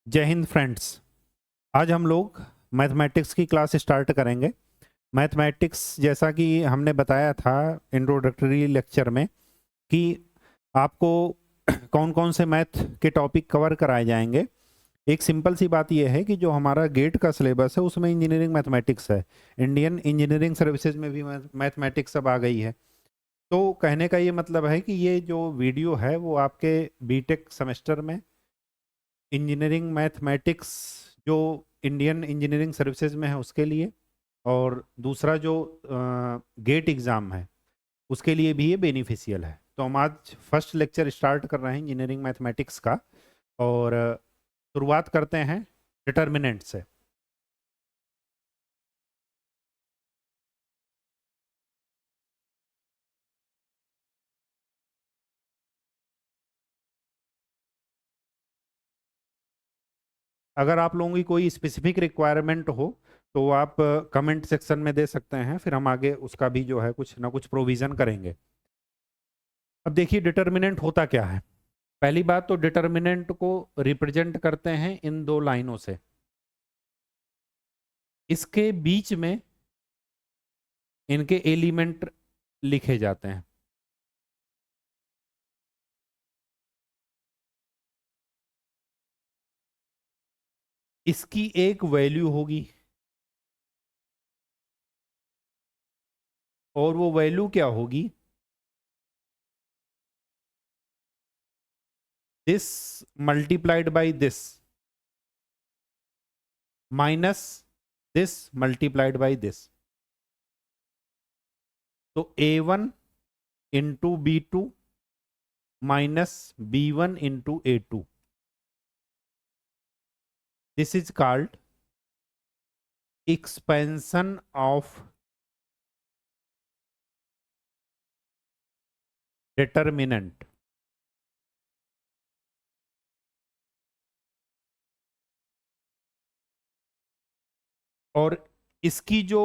जय हिंद फ्रेंड्स। आज हम लोग मैथमेटिक्स की क्लास स्टार्ट करेंगे। मैथमेटिक्स जैसा कि हमने बताया था इंट्रोडक्टरी लेक्चर में कि आपको कौन कौन से मैथ के टॉपिक कवर कराए जाएंगे। एक सिंपल सी बात यह है कि जो हमारा गेट का सिलेबस है उसमें इंजीनियरिंग मैथमेटिक्स है। इंडियन इंजीनियरिंग सर्विसेज में भी मैथमेटिक्स अब आ गई है। तो कहने का ये मतलब है कि ये जो वीडियो है वो आपके बीटेक सेमेस्टर में इंजीनियरिंग मैथमेटिक्स जो इंडियन इंजीनियरिंग सर्विसेज में है उसके लिए, और दूसरा जो गेट एग्ज़ाम है उसके लिए भी ये बेनिफिशियल है। तो हम आज फर्स्ट लेक्चर स्टार्ट कर रहे हैं इंजीनियरिंग मैथमेटिक्स का, और शुरुआत करते हैं डिटर्मिनेंट से। अगर आप लोगों की कोई स्पेसिफिक रिक्वायरमेंट हो तो आप कमेंट सेक्शन में दे सकते हैं, फिर हम आगे उसका भी जो है कुछ ना कुछ प्रोविज़न करेंगे। अब देखिए डिटर्मिनेंट होता क्या है। पहली बात तो डिटर्मिनेंट को रिप्रेजेंट करते हैं इन दो लाइनों से। इसके बीच में इनके एलिमेंट लिखे जाते हैं। इसकी एक वैल्यू होगी, और वो वैल्यू क्या होगी? This multiplied by this minus this multiplied by this. तो A1 into B2 minus B1 into A2, this is called expansion of determinant. और इसकी जो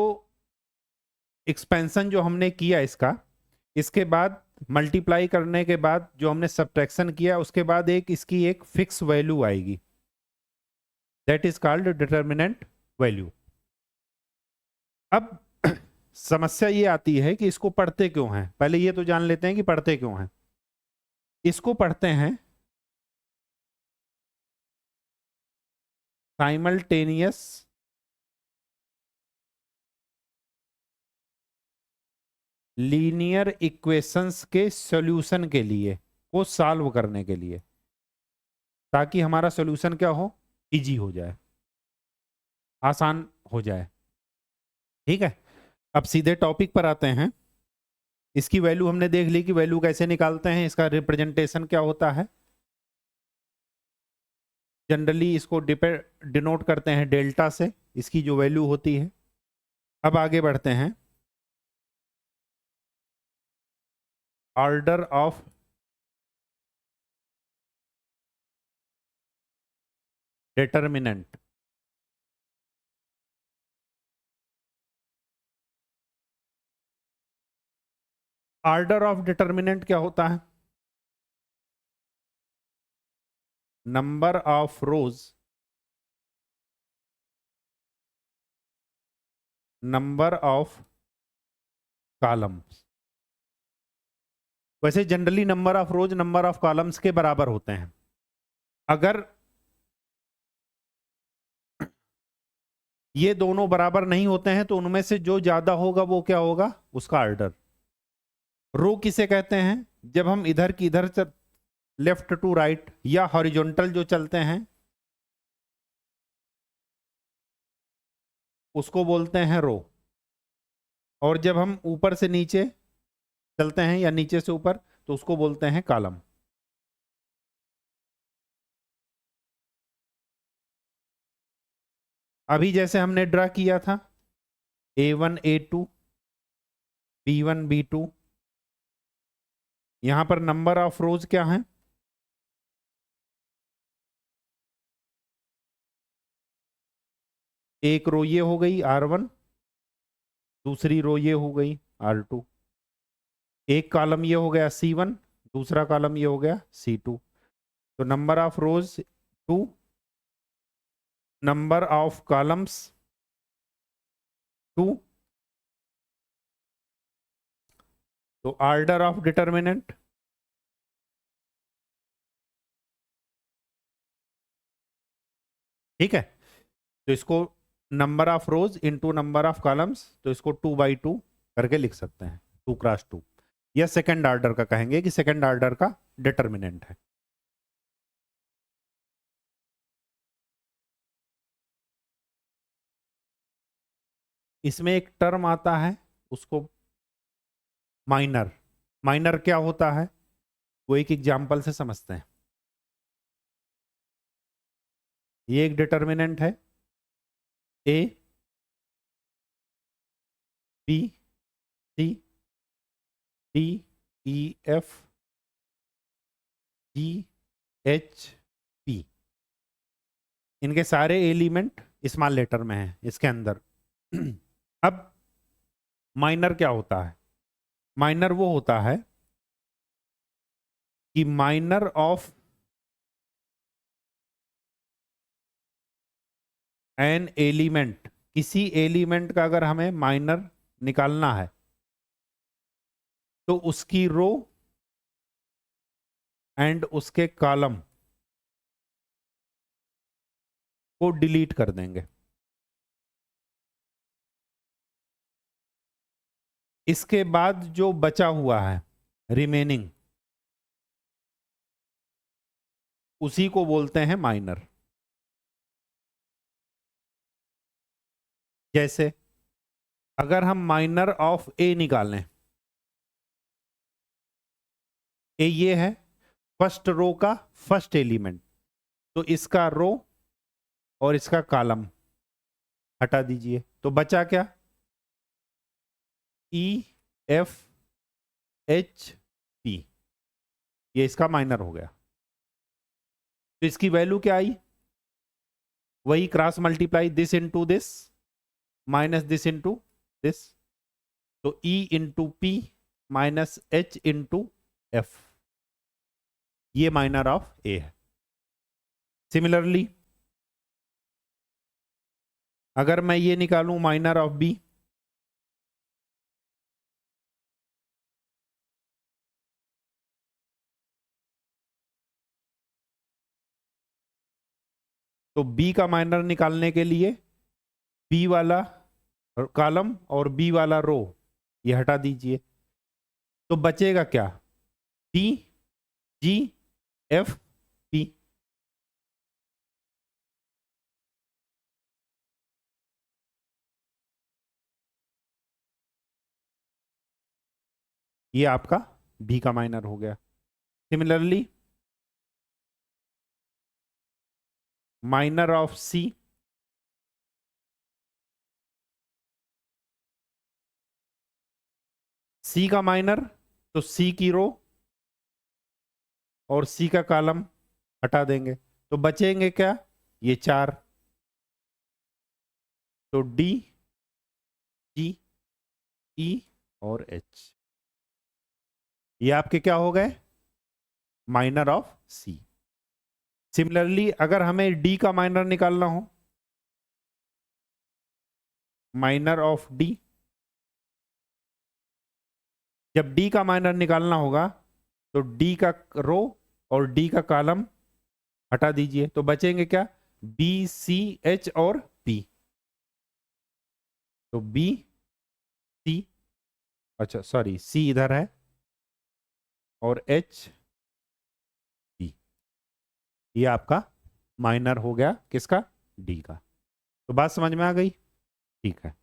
एक्सपेंशन जो हमने किया इसके बाद मल्टीप्लाई करने के बाद जो हमने सब्ट्रैक्शन किया उसके बाद इसकी एक फिक्स वैल्यू आएगी, that is called determinant value. अब समस्या ये आती है कि इसको पढ़ते क्यों हैं। पहले ये तो जान लेते हैं कि पढ़ते क्यों हैं। इसको पढ़ते हैं साइमल्टेनियस लीनियर इक्वेशंस के सॉल्यूशन के लिए, को सॉल्व करने के लिए, ताकि हमारा सॉल्यूशन क्या हो, इजी हो जाए, आसान हो जाए। ठीक है, अब सीधे टॉपिक पर आते हैं। इसकी वैल्यू हमने देख ली कि वैल्यू कैसे निकालते हैं, इसका रिप्रेजेंटेशन क्या होता है। जनरली इसको डिनोट करते हैं डेल्टा से, इसकी जो वैल्यू होती है। अब आगे बढ़ते हैं। Order of determinant. Order of determinant क्या होता है? Number of rows, number of columns. वैसे generally number of rows number of columns के बराबर होते हैं। अगर ये दोनों बराबर नहीं होते हैं तो उनमें से जो ज्यादा होगा वो क्या होगा, उसका ऑर्डर। रो किसे कहते हैं? जब हम इधर की इधर लेफ्ट टू राइट या हॉरिजॉन्टल जो चलते हैं उसको बोलते हैं रो। और जब हम ऊपर से नीचे चलते हैं या नीचे से ऊपर तो उसको बोलते हैं कॉलम। अभी जैसे हमने ड्रा किया था A1 A2 B1 B2, यहां पर नंबर ऑफ रोज क्या है? एक रो ये हो गई R1, दूसरी रो ये हो गई R2, एक कॉलम ये हो गया C1, दूसरा कॉलम ये हो गया C2। तो number of rose 2, number of columns 2, तो ऑर्डर ऑफ डिटर्मिनेंट, ठीक है। तो इसको number of rose into number of columns, तो इसको 2/2 करके लिख सकते हैं, 2x2। यह सेकंड ऑर्डर का कहेंगे कि सेकंड ऑर्डर का डिटर्मिनेंट है। इसमें एक टर्म आता है उसको माइनर। माइनर क्या होता है वो एक एग्जाम्पल से समझते हैं। ये एक डिटर्मिनेंट है, A B C D E F G H P, इनके सारे एलिमेंट स्मॉल लेटर में हैं इसके अंदर। अब माइनर क्या होता है? माइनर वो होता है कि माइनर ऑफ एन एलिमेंट, किसी एलिमेंट का अगर हमें माइनर निकालना है तो उसकी रो एंड उसके कॉलम को डिलीट कर देंगे। इसके बाद जो बचा हुआ है रिमेनिंग, उसी को बोलते हैं माइनर। जैसे अगर हम माइनर ऑफ ए निकालें, ए ये है फर्स्ट रो का फर्स्ट एलिमेंट, तो इसका रो और इसका कॉलम हटा दीजिए, तो बचा क्या? ई एफ एच पी, ये इसका माइनर हो गया। तो इसकी वैल्यू क्या आई? वही cross multiply this into this minus this into this, तो E into P minus H into F, ये माइनर ऑफ ए है। सिमिलरली अगर मैं ये निकालूं माइनर ऑफ बी, तो बी का माइनर निकालने के लिए बी वाला कॉलम और बी वाला रो ये हटा दीजिए, तो बचेगा क्या? D G F P. ये आपका बी का माइनर हो गया। सिमिलरली माइनर ऑफ सी, सी का माइनर, तो सी की रो और सी का कॉलम हटा देंगे, तो बचेंगे क्या? ये 4, तो डी जी ई और एच, ये आपके क्या हो गए? Minor of C. सिमिलरली अगर हमें डी का माइनर निकालना हो, माइनर ऑफ डी, जब डी का माइनर निकालना होगा तो डी का रो और डी का कॉलम हटा दीजिए, तो बचेंगे क्या? बी सी एच और पी, तो बी सी, अच्छा सॉरी सी इधर है और एच पी, ये आपका माइनर हो गया किसका? डी का। तो बात समझ में आ गई? ठीक है।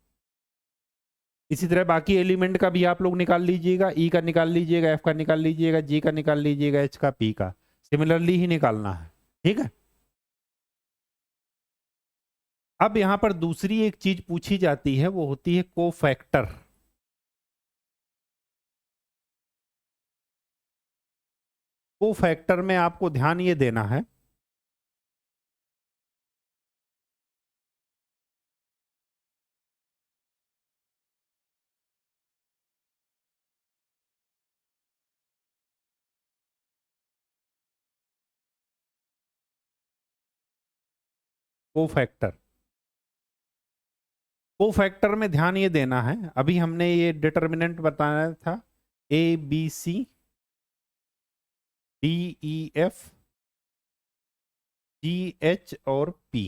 इसी तरह बाकी एलिमेंट का भी आप लोग निकाल लीजिएगा, ई का निकाल लीजिएगा, एफ का निकाल लीजिएगा, जी का निकाल लीजिएगा, एच का, पी का, सिमिलरली ही निकालना है। ठीक है। अब यहां पर दूसरी एक चीज पूछी जाती है, वो होती है कोफैक्टर। कोफैक्टर में आपको ध्यान ये देना है कोफैक्टर। कोफैक्टर में ध्यान ये देना है, अभी हमने ये डिटर्मिनेंट बताया था A B C D E F G H और पी।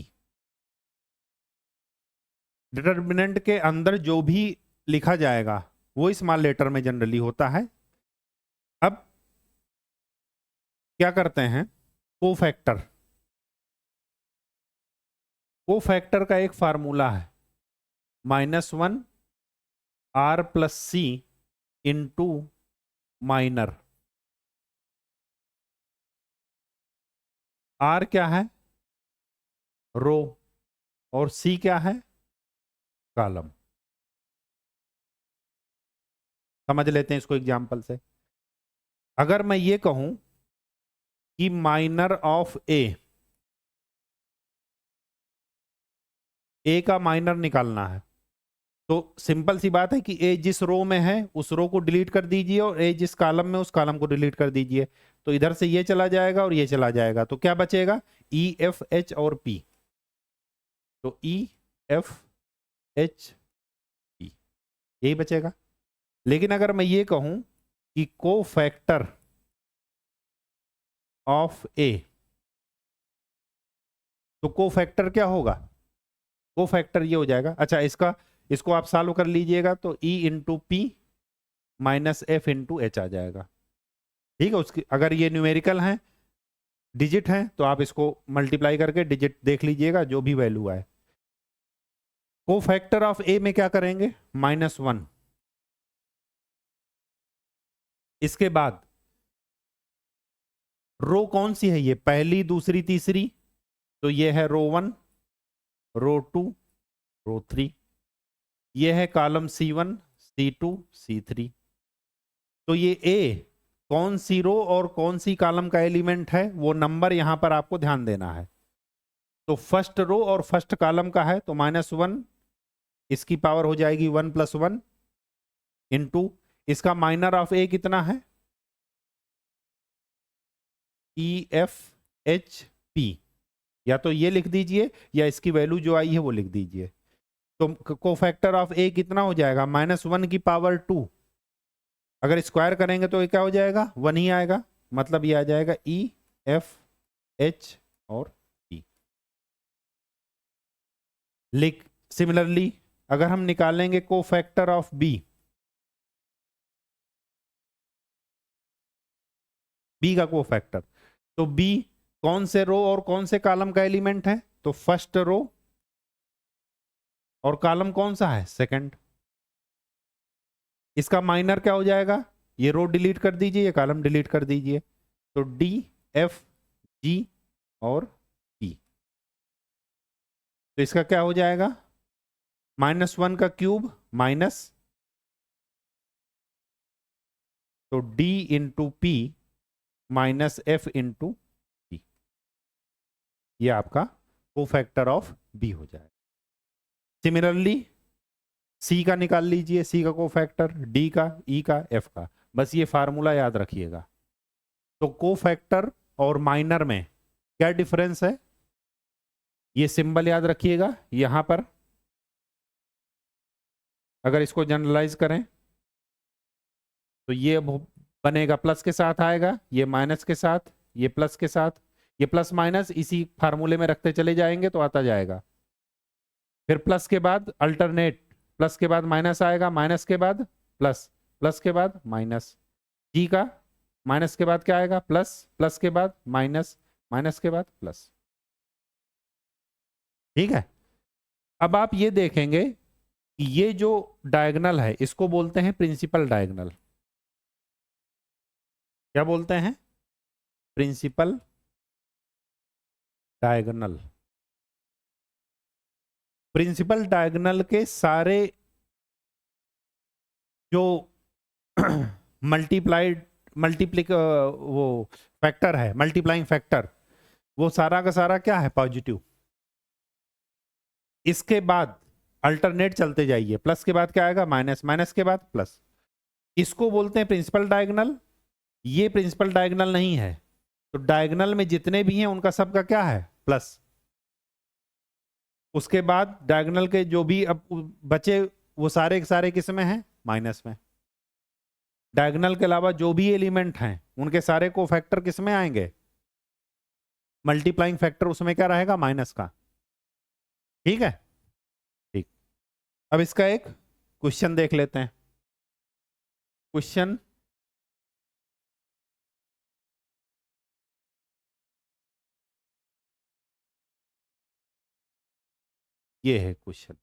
डिटर्मिनेंट के अंदर जो भी लिखा जाएगा वो स्मॉल लेटर में जनरली होता है। अब क्या करते हैं, कोफैक्टर। कोफैक्टर का एक फार्मूला है -1 R plus C into minor. R क्या है, रो, और सी क्या है, कॉलम। समझ लेते हैं इसको एग्जांपल से। अगर मैं ये कहूं कि माइनर ऑफ ए का माइनर निकालना है, तो सिंपल सी बात है कि ए जिस रो में है उस रो को डिलीट कर दीजिए और ए जिस कॉलम में उस कॉलम को डिलीट कर दीजिए। तो इधर से ये चला जाएगा और ये चला जाएगा, तो क्या बचेगा, ई एफ एच और पी। तो ई एफ एच पी यही बचेगा। लेकिन अगर मैं ये कहूं कि कोफैक्टर ऑफ ए, तो कोफैक्टर क्या होगा, कोफैक्टर ये हो जाएगा। अच्छा, इसको आप सॉल्व कर लीजिएगा तो E into P minus F into H आ जाएगा। ठीक है, उसकी अगर ये न्यूमेरिकल है, डिजिट है, तो आप इसको मल्टीप्लाई करके डिजिट देख लीजिएगा जो भी वैल्यू आए। कोफैक्टर ऑफ ए में क्या करेंगे, -1। इसके बाद रो कौन सी है, ये पहली दूसरी तीसरी, तो ये है रो 1, रो 2, रो 3। ये है कॉलम C1 C2 C3। तो ये ए कौन सी रो और कौन सी कॉलम का एलिमेंट है, वो नंबर यहां पर आपको ध्यान देना है। तो फर्स्ट रो और फर्स्ट कॉलम का है, तो -1, इसकी पावर हो जाएगी 1 + 1 इंटू इसका माइनर ऑफ ए कितना है, ई एफ एच पी। या तो ये लिख दीजिए या इसकी वैल्यू जो आई है वो लिख दीजिए। तो कोफैक्टर ऑफ ए कितना हो जाएगा, -1 की पावर 2। अगर स्क्वायर करेंगे तो ये क्या हो जाएगा, 1 ही आएगा। मतलब ये आ जाएगा ई एफ एच और पी। लिख सिमिलरली अगर हम निकालेंगे कोफैक्टर ऑफ बी, बी का कोफैक्टर, तो बी कौन से रो और कौन से कॉलम का एलिमेंट है, तो फर्स्ट रो, और कॉलम कौन सा है, सेकंड। इसका माइनर क्या हो जाएगा, ये रो डिलीट कर दीजिए, ये कॉलम डिलीट कर दीजिए, तो डी एफ जी और पी। तो इसका क्या हो जाएगा, -1 का क्यूब माइनस, तो D into P minus F into P. ये आपका कोफैक्टर ऑफ बी हो जाएगा। सिमिलरली सी का निकाल लीजिए, सी का कोफैक्टर, डी का, ई का, एफ का। बस ये फार्मूला याद रखिएगा। तो कोफैक्टर और माइनर में क्या डिफरेंस है, ये सिंबल याद रखिएगा। यहां पर अगर इसको जनरलाइज करें तो ये बनेगा प्लस के साथ आएगा, ये माइनस के साथ, ये प्लस के साथ, ये प्लस माइनस इसी फार्मूले में रखते चले जाएंगे तो आता जाएगा। फिर प्लस के बाद अल्टरनेट, प्लस के बाद माइनस आएगा, माइनस के बाद प्लस, प्लस के बाद माइनस। जी का माइनस के बाद क्या आएगा, प्लस, प्लस के बाद माइनस, माइनस के बाद प्लस। ठीक है। अब आप ये देखेंगे कि ये जो डायगोनल है इसको बोलते हैं प्रिंसिपल डायगोनल। क्या बोलते हैं, प्रिंसिपल डायगोनल। प्रिंसिपल डायगोनल के सारे जो वो फैक्टर है, मल्टीप्लाइंग फैक्टर, वो सारा का सारा क्या है, पॉजिटिव। इसके बाद अल्टरनेट चलते जाइए, प्लस के बाद क्या आएगा, माइनस, माइनस के बाद प्लस। इसको बोलते हैं प्रिंसिपल डायगोनल। ये प्रिंसिपल डायगोनल नहीं है, तो डायगोनल में जितने भी हैं उनका सबका क्या है, प्लस। उसके बाद डायगोनल के जो भी अब बचे वो सारे के सारे किस में हैं, माइनस में। डायगोनल के अलावा जो भी एलिमेंट हैं उनके सारे को फैक्टर किस में आएंगे, मल्टीप्लाइंग फैक्टर उसमें क्या रहेगा, माइनस का। ठीक है, ठीक। अब इसका एक क्वेश्चन देख लेते हैं। क्वेश्चन ये है, क्वेश्चन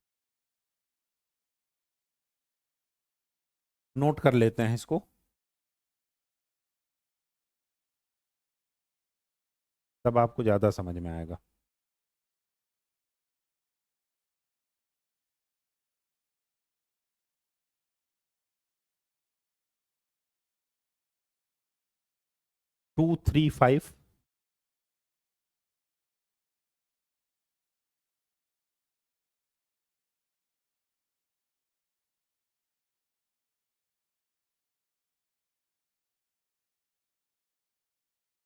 नोट कर लेते हैं इसको, तब आपको ज्यादा समझ में आएगा। Two three five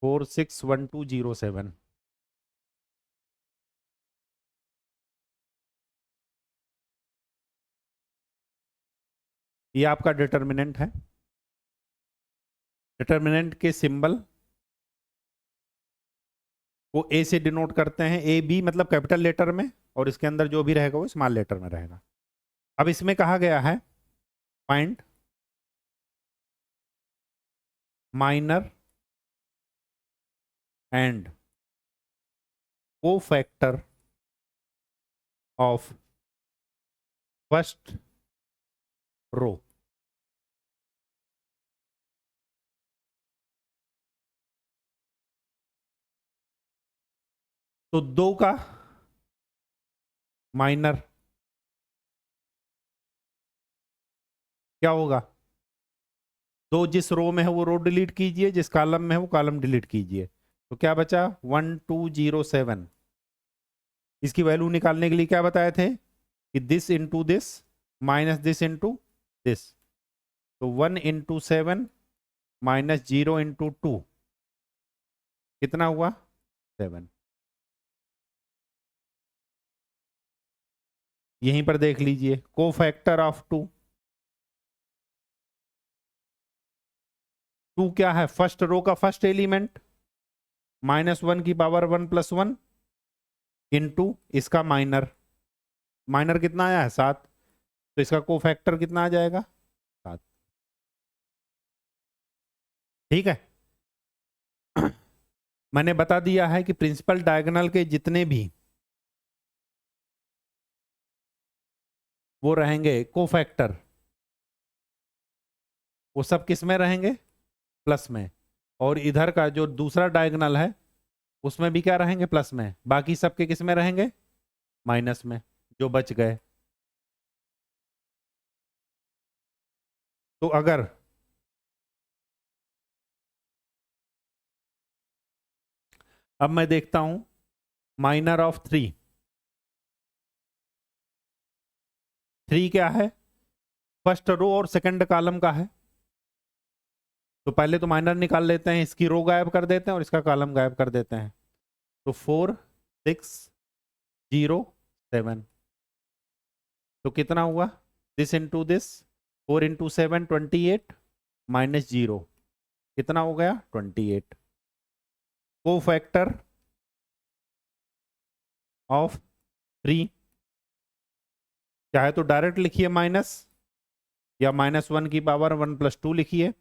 461207। ये आपका डिटर्मिनेंट है। डिटर्मिनेंट के सिंबल वो ए से डिनोट करते हैं, ए बी मतलब कैपिटल लेटर में, और इसके अंदर जो भी रहेगा वो स्मॉल लेटर में रहेगा। अब इसमें कहा गया है find minor and cofactor of first row. तो दो का माइनर क्या होगा, दो जिस रो में है वो रो डिलीट कीजिए, जिस कॉलम में है वो कॉलम डिलीट कीजिए। तो क्या बचा 1207। इसकी वैल्यू निकालने के लिए क्या बताए थे कि this into this minus this into this. तो 1 × 7 माइनस 0 × 2 कितना हुआ, 7। यहीं पर देख लीजिए कोफैक्टर ऑफ 2। 2 क्या है, फर्स्ट रो का फर्स्ट एलिमेंट, -1 की पावर 1 + 1 इंटू इसका माइनर। माइनर कितना आया है, 7। तो इसका कोफैक्टर कितना आ जाएगा, 7। ठीक है। मैंने बता दिया है कि प्रिंसिपल डायगोनल के जितने भी वो रहेंगे कोफैक्टर, वो सब किस में रहेंगे, प्लस में। और इधर का जो दूसरा डायगोनल है उसमें भी क्या रहेंगे, प्लस में। बाकी सबके किस में रहेंगे, माइनस में, जो बच गए। तो अगर अब मैं देखता हूं माइनर ऑफ 3। 3 क्या है, फर्स्ट रो और सेकंड कॉलम का है। तो पहले तो माइनर निकाल लेते हैं, इसकी रो गायब कर देते हैं और इसका कॉलम गायब कर देते हैं। तो 4607। तो कितना हुआ, दिस इंटू दिस, 4 × 7 28 माइनस 0 कितना हो गया, 28। कोफैक्टर ऑफ 3 चाहे तो डायरेक्ट लिखिए माइनस, या -1 की पावर 1 + 2 लिखिए,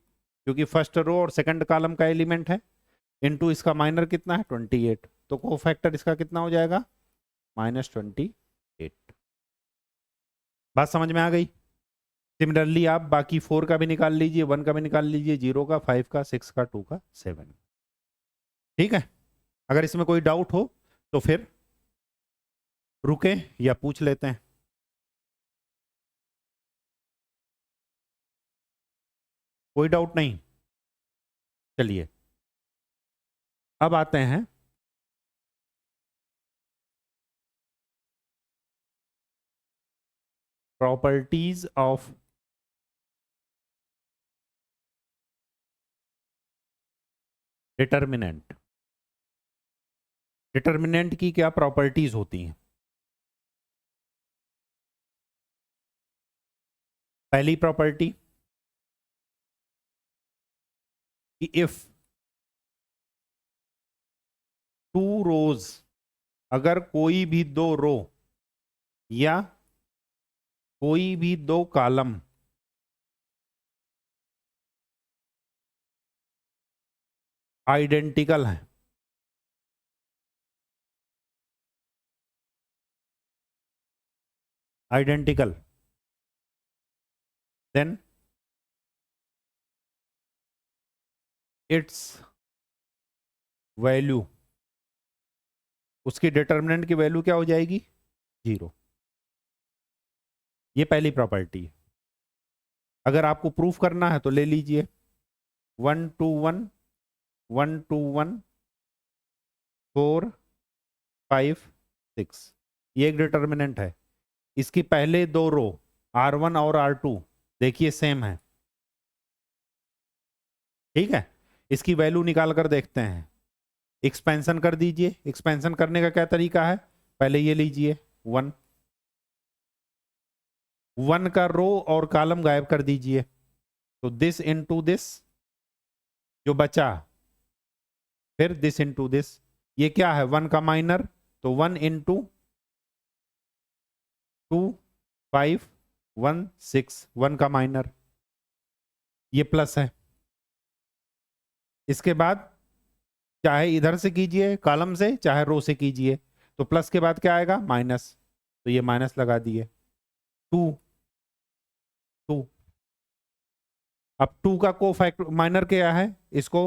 क्योंकि फर्स्ट रो और सेकंड कॉलम का एलिमेंट है, इनटू इसका माइनर कितना है, 28। तो कोफैक्टर इसका कितना हो जाएगा, -28। बात समझ में आ गई। सिमिलरली आप बाकी 4 का भी निकाल लीजिए, 1 का भी निकाल लीजिए, 0 का, 5 का, 6 का, 2 का, 7। ठीक है। अगर इसमें कोई डाउट हो तो फिर रुके या पूछ लेते हैं। कोई डाउट नहीं, चलिए अब आते हैं प्रॉपर्टीज ऑफ डिटर्मिनेंट। डिटर्मिनेंट की क्या प्रॉपर्टीज होती हैं। पहली प्रॉपर्टी कि इफ टू रोज, अगर कोई भी दो रो या कोई भी दो कॉलम आइडेंटिकल हैं, आइडेंटिकल, देन इट्स वैल्यू, उसकी डिटर्मिनेंट की वैल्यू क्या हो जाएगी? 0। ये पहली प्रॉपर्टी है। अगर आपको प्रूफ करना है तो ले लीजिए 1 2 1 1 2 1 4 5 6, ये एक डिटर्मिनेंट है। इसकी पहले दो रो R1 और R2 देखिए सेम है, ठीक है। इसकी वैल्यू निकाल कर देखते हैं। एक्सपेंशन कर दीजिए। एक्सपेंशन करने का क्या तरीका है? पहले ये लीजिए 1 1 का रो और कॉलम गायब कर दीजिए, तो दिस इनटू दिस जो बचा, फिर दिस इनटू दिस, ये क्या है? 1 का माइनर, तो 1 इंटू 2 5 1 6, 1 का माइनर, ये प्लस है। इसके बाद चाहे इधर से कीजिए कॉलम से, चाहे रो से कीजिए, तो प्लस के बाद क्या आएगा? माइनस, तो ये माइनस लगा दिए। 2 2, अब 2 का को फैक्टर माइनर क्या है? इसको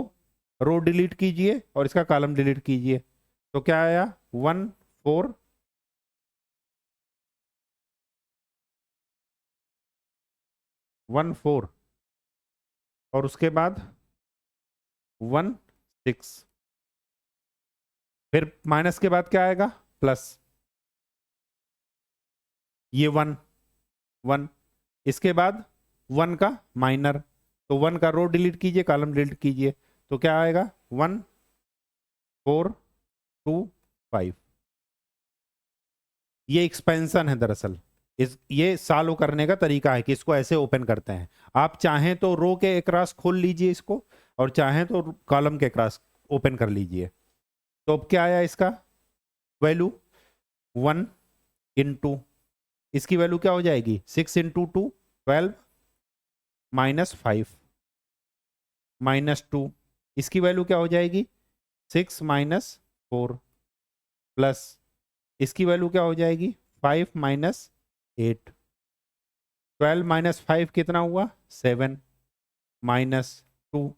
रो डिलीट कीजिए और इसका कॉलम डिलीट कीजिए, तो क्या आया? 1 4 1 4, और उसके बाद 1 6, फिर माइनस के बाद क्या आएगा? प्लस, ये 1 1, इसके बाद 1 का माइनर, तो 1 का रो डिलीट कीजिए, कॉलम डिलीट कीजिए, तो क्या आएगा? 1 4 2 5। ये एक्सपेंशन है दरअसल। ये सॉल्व करने का तरीका है कि इसको ऐसे ओपन करते हैं। आप चाहें तो रो के अक्रॉस खोल लीजिए इसको, और चाहें तो कॉलम के अक्रॉस ओपन कर लीजिए। तो अब क्या आया इसका वैल्यू? 1 इंटू, इसकी वैल्यू क्या हो जाएगी? 6 इंटू 2 12 माइनस 5 माइनस 2, इसकी वैल्यू क्या हो जाएगी? 6 माइनस 4 प्लस, इसकी वैल्यू क्या हो जाएगी? 5 माइनस 8, 12 माइनस 5 कितना हुआ? 7 minus 2,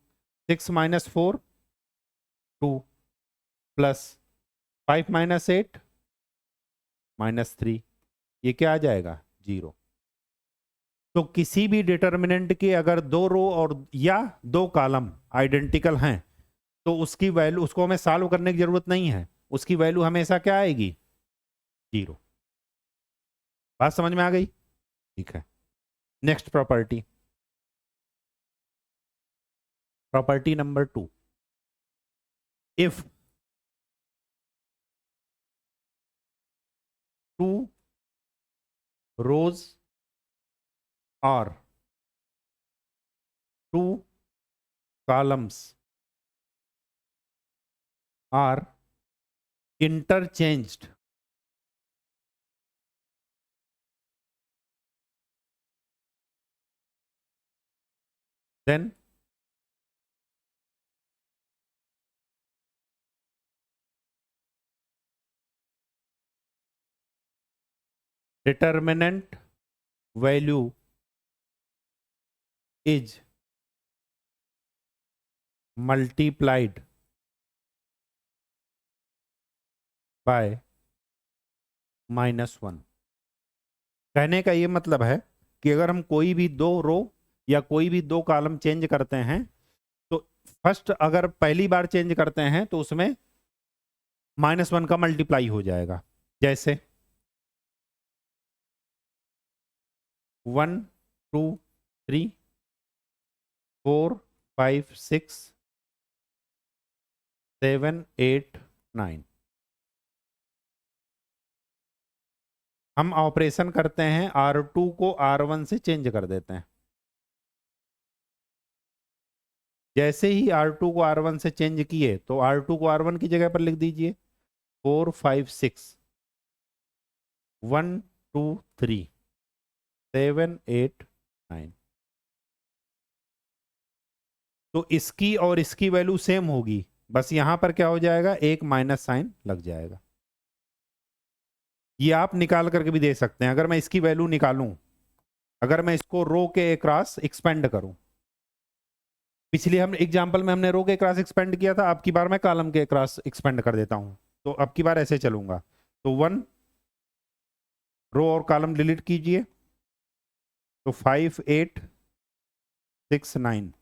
6 minus 4 2 plus 5 minus 8 minus 3, ये क्या आ जाएगा? 0। तो किसी भी डिटर्मिनेंट के अगर दो रो और या दो कॉलम आइडेंटिकल हैं, तो उसकी वैल्यू, उसको हमें सॉल्व करने की जरूरत नहीं है, उसकी वैल्यू हमेशा क्या आएगी? 0। बात समझ में आ गई? ठीक है। Next property, property number 2, if two rows और two columns are interchanged, then determinant value is multiplied by -1। कहने का ये मतलब है कि अगर हम कोई भी दो रो या कोई भी दो कॉलम चेंज करते हैं, तो फर्स्ट अगर पहली बार चेंज करते हैं तो उसमें -1 का मल्टीप्लाई हो जाएगा। जैसे 1 2 3 4 5 6 7 8 9, हम ऑपरेशन करते हैं, R2 को R1 से चेंज कर देते हैं। जैसे ही R2 को R1 से चेंज किए तो R2 को R1 की जगह पर लिख दीजिए 4 5 6 1 2 3 7 8 9। तो इसकी और इसकी वैल्यू सेम होगी, बस यहां पर क्या हो जाएगा, एक माइनस साइन लग जाएगा। ये आप निकाल करके भी दे सकते हैं। अगर मैं इसकी वैल्यू निकालूं, अगर मैं इसको रो के क्रॉस एक्सपेंड करूं, पिछले हम एग्जांपल में हमने रो के क्रॉस एक्सपेंड किया था, अब की बार मैं कॉलम के क्रॉस एक्सपेंड कर देता हूं। तो अब की बार ऐसे चलूंगा, तो 1 रो और कॉलम डिलीट कीजिए, तो 5 8 6 9।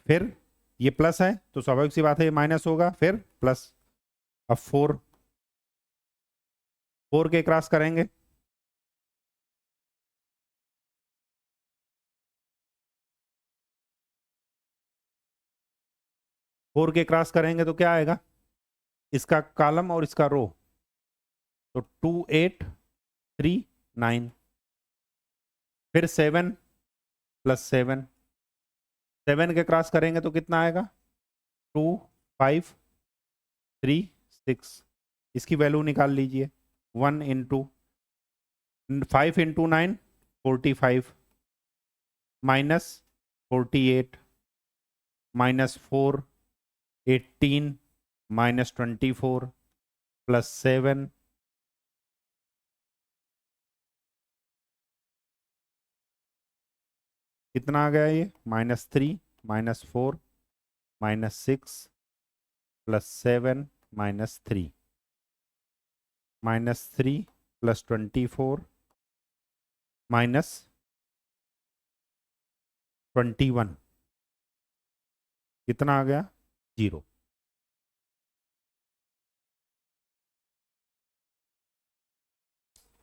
फिर ये प्लस है तो स्वाभाविक सी बात है ये माइनस होगा, फिर प्लस। अब 4 के क्रॉस करेंगे, के क्रॉस करेंगे तो क्या आएगा, इसका कॉलम और इसका रो, तो 2 8 3 9। फिर 7 प्लस 7, 7 के क्रॉस करेंगे तो कितना आएगा, 2 5 3 6। इसकी वैल्यू निकाल लीजिए, 1 into 5 into 9 45 minus 48 minus 4 18 minus 24 plus 7 कितना आ गया ये, -3 -4 -6 प्लस 7 -3 -3 प्लस 24 माइनस 21 कितना आ गया, 0।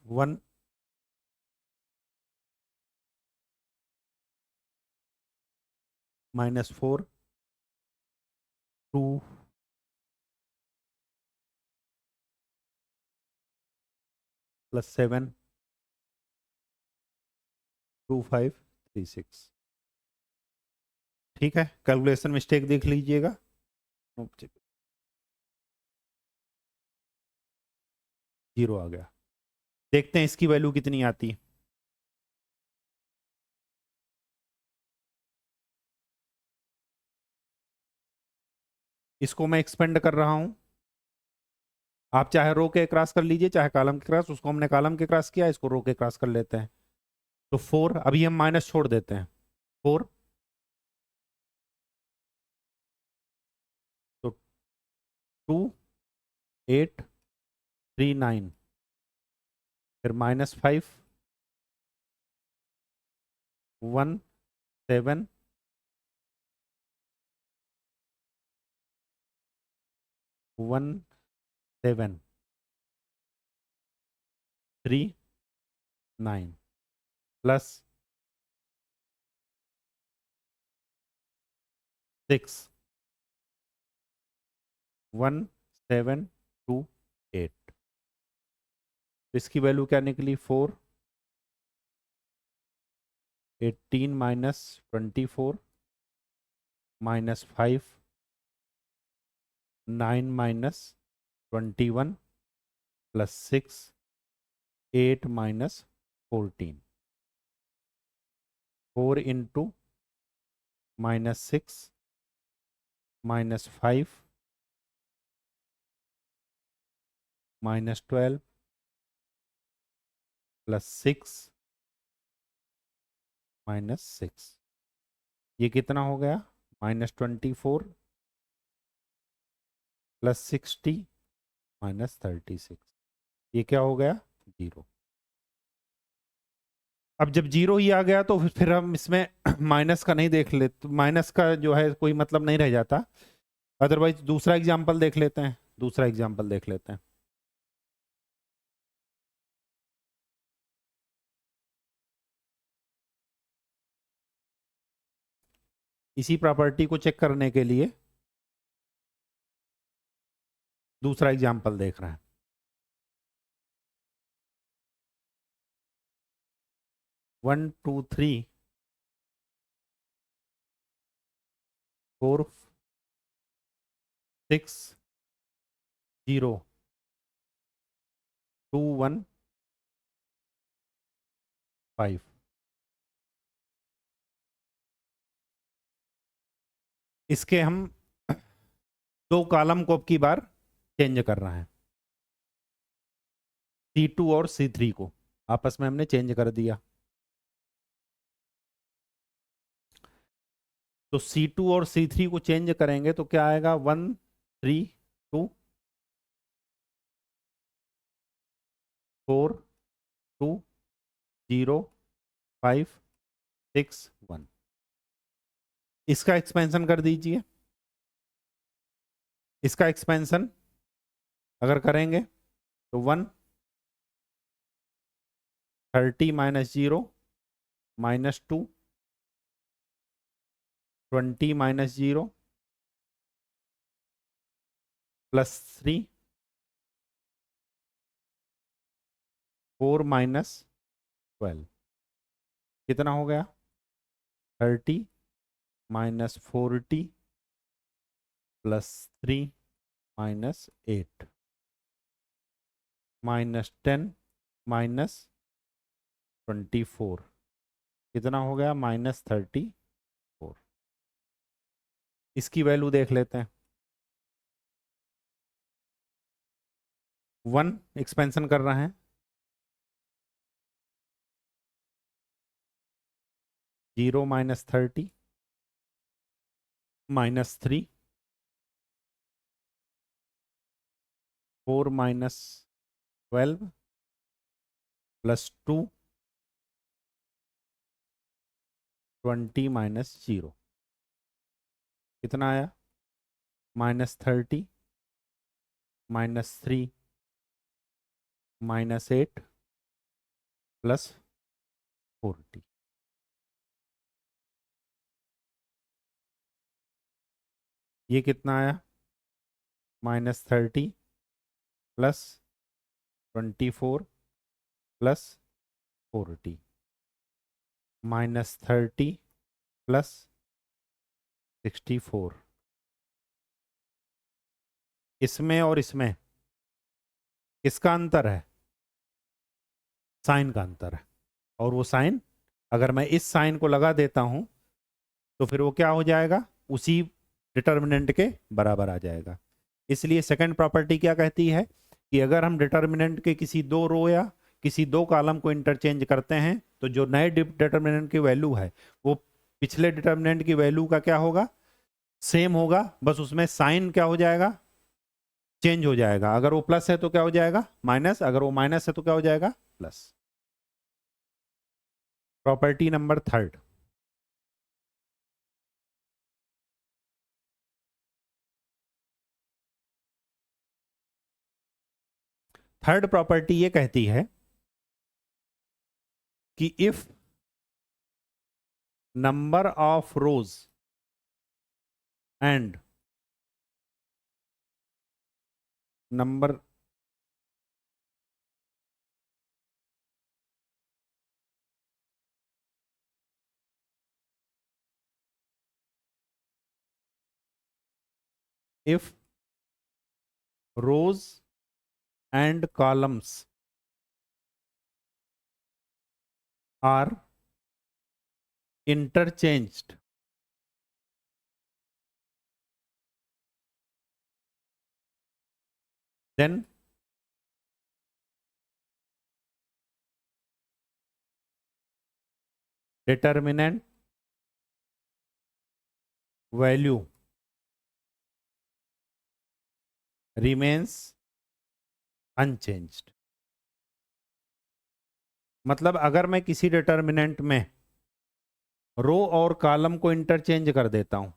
One -4 2 plus 7 2 5 3 6। ठीक है, कैलकुलेशन मिस्टेक देख लीजिएगा, 0 आ गया। देखते हैं इसकी वैल्यू कितनी आती है। इसको मैं एक्सपेंड कर रहा हूं, आप चाहे रो के क्रॉस कर लीजिए चाहे कॉलम के क्रॉस, उसको हमने कॉलम के क्रॉस किया, इसको रो के क्रॉस कर लेते हैं। तो 4, अभी हम माइनस छोड़ देते हैं, 4 तो 2 8 3 9, फिर -5 1 7 1 7 3 9 प्लस 6 1 7 2 8। इसकी वैल्यू क्या निकली, 4 18 minus 24 minus 5 9 minus 21 plus 6 8 minus 14। 4 into -6 -5 -12 plus 6 -6। ये कितना हो गया, -24 प्लस 60 -36। ये क्या हो गया, 0। अब जब 0 ही आ गया तो फिर हम इसमें माइनस का नहीं देख ले, तो माइनस का जो है कोई मतलब नहीं रह जाता। अदरवाइज दूसरा एग्जाम्पल देख लेते हैं, दूसरा एग्जाम्पल देख लेते हैं। इसी प्रॉपर्टी को चेक करने के लिए दूसरा एग्जाम्पल देख रहे हैं। 1 2 3 4 6 0 2 1 5। इसके हम दो कॉलम को अब की बार चेंज कर रहे हैं, C2 और C3 को आपस में हमने चेंज कर दिया। तो C2 और C3 को चेंज करेंगे तो क्या आएगा, 1 3 2 4 2 0 5 6 1। इसका एक्सपेंशन कर दीजिए। इसका एक्सपेंशन अगर करेंगे तो 1 30 minus 0 minus 2 20 minus 0 plus 3 4 minus 12। कितना हो गया, 30 minus 40 plus 3 minus 8 minus 10 minus 24। कितना हो गया, माइनस 34। इसकी वैल्यू देख लेते हैं। 1 एक्सपेंशन कर रहे हैं, 0 minus 30 minus 3 4 minus 12 plus 2 20 minus 0। कितना आया, माइनस 30 माइनस 3 माइनस 8 प्लस 40। ये कितना आया, minus 30 plus 24 plus 40 minus 30 plus 64। इसमें और इसमें किसका अंतर है, साइन का अंतर है। और वो साइन अगर मैं इस साइन को लगा देता हूं तो फिर वो क्या हो जाएगा, उसी डिटर्मिनेंट के बराबर आ जाएगा। इसलिए सेकंड प्रॉपर्टी क्या कहती है कि अगर हम डिटर्मिनेंट के किसी दो रो या किसी दो कॉलम को इंटरचेंज करते हैं तो जो नए डिटर्मिनेंट की वैल्यू है वो पिछले डिटर्मिनेंट की वैल्यू का क्या होगा, सेम होगा, बस उसमें साइन क्या हो जाएगा, चेंज हो जाएगा। अगर वो प्लस है तो क्या हो जाएगा, माइनस, अगर वो माइनस है तो क्या हो जाएगा, plus. Property number third, third property ये कहती है कि if number of rose and number if rows and columns are interchanged then determinant value remains unchanged। मतलब अगर मैं किसी डिटर्मिनेंट में रो और कॉलम को इंटरचेंज कर देता हूं,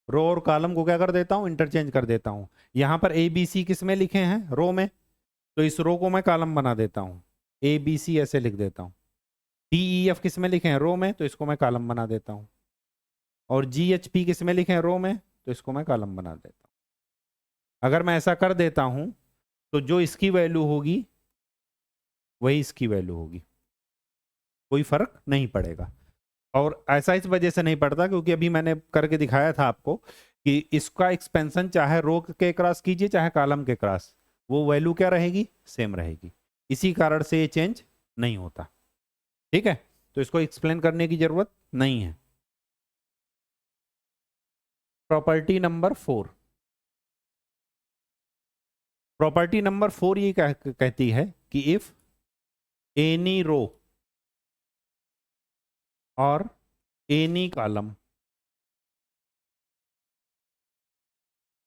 रो और कॉलम को क्या कर देता हूं, इंटरचेंज कर देता हूं। यहां पर ए बी सी किस में लिखे हैं, रो में, तो इस रो को मैं कॉलम बना देता हूं, ए बी सी ऐसे लिख देता हूं। डी ई एफ किस में लिखे हैं, रो में, तो इसको मैं कॉलम बना देता हूं। और जी एच पी किस में लिखे हैं, रो में, तो इसको मैं कॉलम बना देता हूँ। अगर मैं ऐसा कर देता हूँ तो जो इसकी वैल्यू होगी वही इसकी वैल्यू होगी, कोई फर्क नहीं पड़ेगा। और ऐसा इस वजह से नहीं पड़ता क्योंकि अभी मैंने करके दिखाया था आपको कि इसका एक्सपेंशन चाहे रो के क्रॉस कीजिए चाहे कॉलम के क्रॉस, वो वैल्यू क्या रहेगी, सेम रहेगी। इसी कारण से ये चेंज नहीं होता। ठीक है, तो इसको एक्सप्लेन करने की जरूरत नहीं है। प्रॉपर्टी नंबर 4, प्रॉपर्टी नंबर 4 ये कहती है कि इफ एनी रो और एनी कॉलम,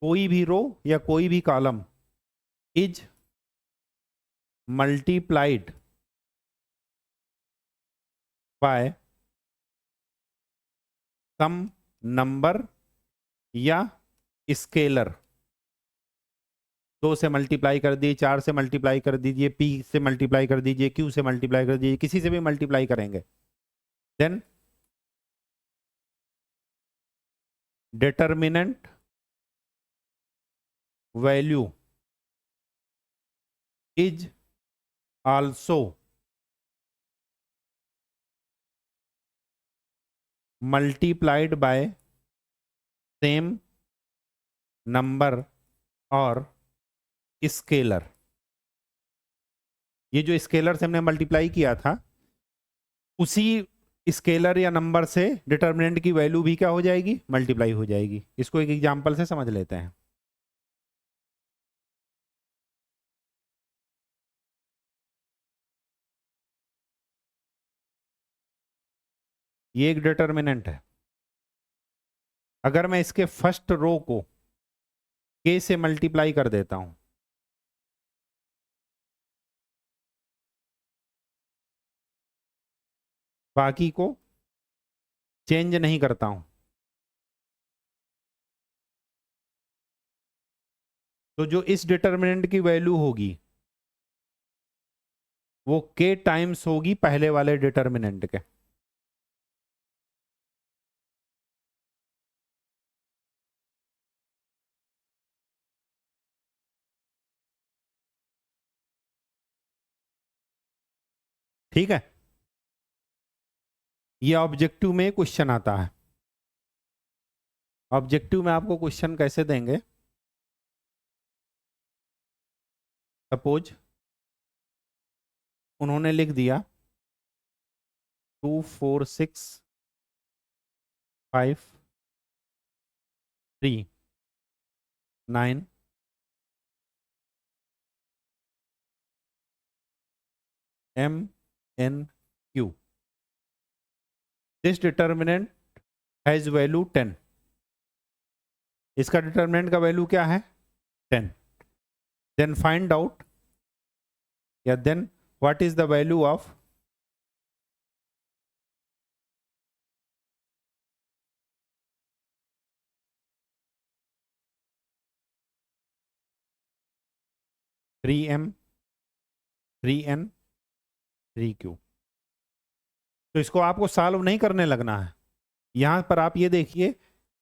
कोई भी रो या कोई भी column is multiplied by some number या स्केलर, 2 से मल्टीप्लाई कर दिए, 4 से मल्टीप्लाई कर दीजिए, P से मल्टीप्लाई कर दीजिए, Q से मल्टीप्लाई कर दीजिए, किसी से भी मल्टीप्लाई करेंगे, then determinant value is also multiplied by same number और स्केलर। ये जो स्केलर से हमने मल्टीप्लाई किया था उसी स्केलर या नंबर से डिटर्मिनेंट की वैल्यू भी क्या हो जाएगी, मल्टीप्लाई हो जाएगी। इसको एक एग्जांपल से समझ लेते हैं। ये एक डिटर्मिनेंट है। अगर मैं इसके फर्स्ट रो को k से मल्टीप्लाई कर देता हूं, बाकी को चेंज नहीं करता हूं, तो जो इस डिटर्मिनेंट की वैल्यू होगी वो k टाइम्स होगी पहले वाले डिटर्मिनेंट के। ठीक है, ये ऑब्जेक्टिव में क्वेश्चन आता है। ऑब्जेक्टिव में आपको क्वेश्चन कैसे देंगे, सपोज उन्होंने लिख दिया 2 4 6 5 3 9 M N Q, this determinant has value 10। इसका डिटर्मिनेंट का वैल्यू क्या है, 10। देन फाइंड आउट या then what is the value of three M 3N 3Q। तो इसको आपको सॉल्व नहीं करने लगना है। यहां पर आप ये देखिए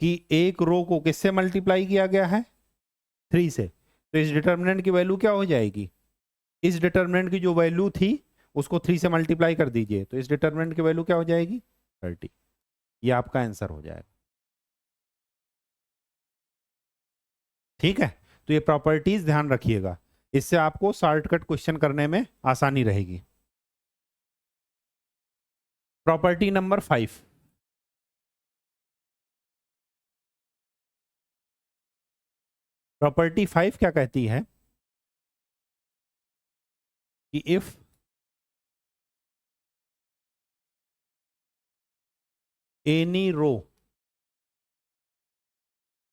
कि एक रो को किससे मल्टीप्लाई किया गया है, 3 से, तो इस डिटर्मिनेंट की वैल्यू क्या हो जाएगी, इस डिटर्मिनेंट की जो वैल्यू थी उसको 3 से मल्टीप्लाई कर दीजिए, तो इस डिटर्मिनेंट की वैल्यू क्या हो जाएगी, 30। ये आपका आंसर हो जाएगा। ठीक है, तो ये प्रॉपर्टीज ध्यान रखिएगा, इससे आपको शॉर्टकट क्वेश्चन करने में आसानी रहेगी। प्रॉपर्टी नंबर 5, प्रॉपर्टी 5 क्या कहती है कि इफ एनी रो,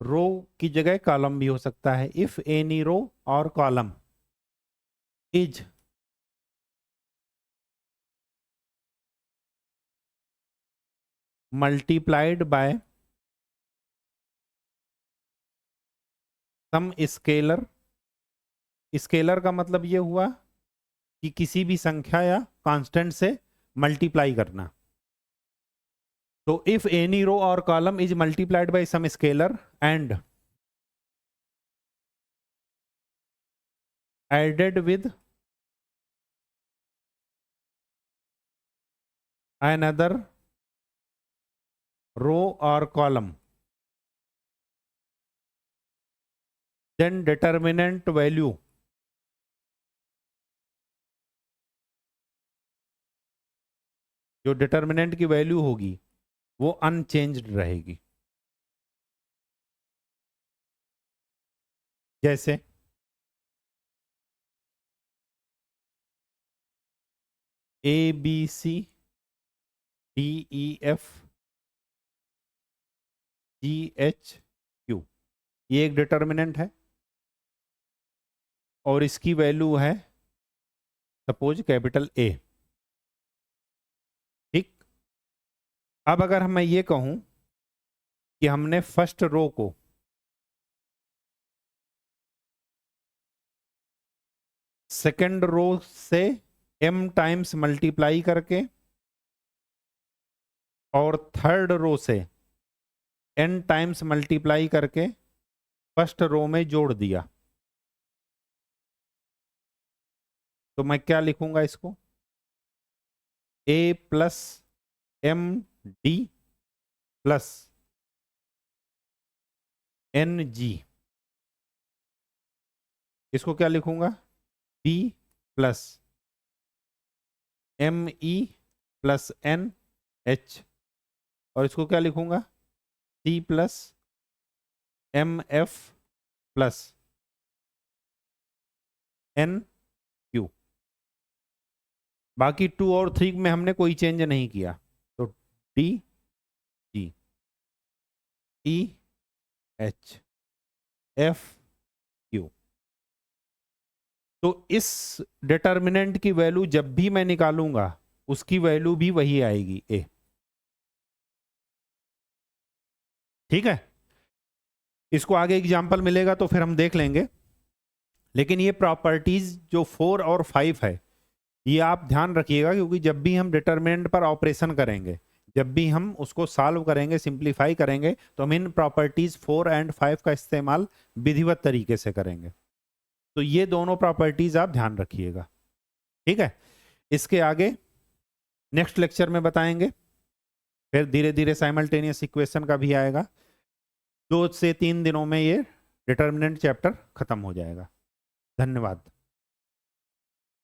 रो की जगह कॉलम भी हो सकता है, इफ एनी रो और column is multiplied by some scalar, scalar का मतलब ये हुआ कि किसी भी संख्या या कांस्टेंट से मल्टीप्लाई करना, तो इफ एनी रो और column is multiplied by some scalar and added with another row or column, then determinant value जो डिटर्मिनेंट की वैल्यू होगी वो अनचेंज्ड रहेगी। जैसे A B C D E F G H Q, ये एक determinant है और इसकी वैल्यू है सपोज कैपिटल ए। ठीक, अब अगर मैं ये कहूं कि हमने फर्स्ट रो को सेकेंड रो से m टाइम्स मल्टीप्लाई करके और थर्ड रो से n टाइम्स मल्टीप्लाई करके फर्स्ट रो में जोड़ दिया, तो मैं क्या लिखूंगा इसको, a plus M D plus N G, इसको क्या लिखूंगा, b plus M E plus N H, और इसको क्या लिखूंगा, c plus M F plus N Q. बाकी 2 और 3 में हमने कोई चेंज नहीं किया, तो D G E H F Q. तो इस डिटर्मिनेंट की वैल्यू जब भी मैं निकालूंगा उसकी वैल्यू भी वही आएगी ए। ठीक है, इसको आगे एग्जाम्पल मिलेगा तो फिर हम देख लेंगे, लेकिन ये प्रॉपर्टीज जो 4 और 5 है ये आप ध्यान रखिएगा, क्योंकि जब भी हम डिटर्मिनेंट पर ऑपरेशन करेंगे, जब भी हम उसको सॉल्व करेंगे, सिंप्लीफाई करेंगे, तो हम इन प्रॉपर्टीज 4 एंड 5 का इस्तेमाल विधिवत तरीके से करेंगे। तो ये दोनों प्रॉपर्टीज आप ध्यान रखिएगा। ठीक है, इसके आगे नेक्स्ट लेक्चर में बताएंगे, फिर धीरे धीरे साइमल्टेनियस इक्वेशन का भी आएगा। 2 से 3 दिनों में ये डिटर्मिनेंट चैप्टर खत्म हो जाएगा। धन्यवाद।